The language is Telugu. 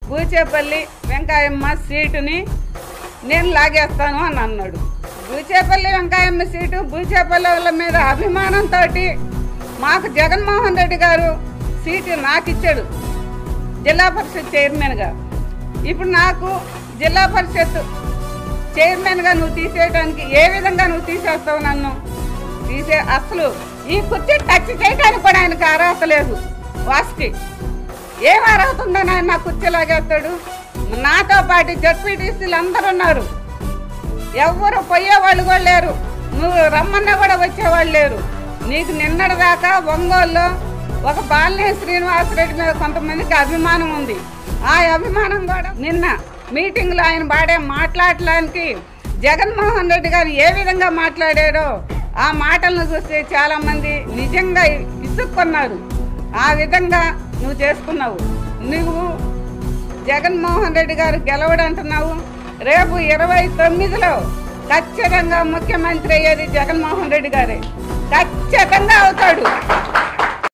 బూచేపల్లి వెంకాయమ్మ సీటుని నేను లాగేస్తాను అని అన్నాడు. బూచేపల్లి వెంకాయమ్మ సీటు బూచేపల్లి వాళ్ళ మీద అభిమానంతో మాకు జగన్మోహన్ రెడ్డి గారు సీటు నాకు ఇచ్చాడు జిల్లా పరిషత్ చైర్మన్గా. ఇప్పుడు నాకు జిల్లా పరిషత్ చైర్మన్గా నువ్వు తీసేయడానికి ఏ విధంగా నువ్వు తీసేస్తావు? నన్ను అసలు ఈ కుర్చీ టచ్ చేయడానికి కూడా ఆయనకు అర్హత లేదు. వాస్కి ఏం అర్హత ఉందని ఆయన నా కుర్చీ లాగేస్తాడు? నాతో పాటు జడ్పీటీసీలు అందరూ ఉన్నారు, ఎవరు పోయేవాళ్ళు కూడా లేరు, నువ్వు రమ్మన్నా కూడా వచ్చేవాళ్ళు లేరు. నీకు నిన్నటిదాకా ఒంగోలులో ఒక బాలినేని శ్రీనివాసరెడ్డి మీద కొంతమందికి అభిమానం ఉంది. ఆ అభిమానం కూడా నిన్న మీటింగ్లో ఆయన మాట్లాడటానికి జగన్మోహన్ రెడ్డి గారు ఏ విధంగా మాట్లాడారో ఆ మాటలను చూస్తే చాలామంది నిజంగా విసుక్కున్నారు. ఆ విధంగా నువ్వు చేసుకున్నావు. నువ్వు జగన్మోహన్ రెడ్డి గారు గెలవడంటున్నావు. రేపు 29లో ఖచ్చితంగా ముఖ్యమంత్రి అయ్యేది జగన్మోహన్ రెడ్డి గారే, ఖచ్చితంగా అవుతాడు.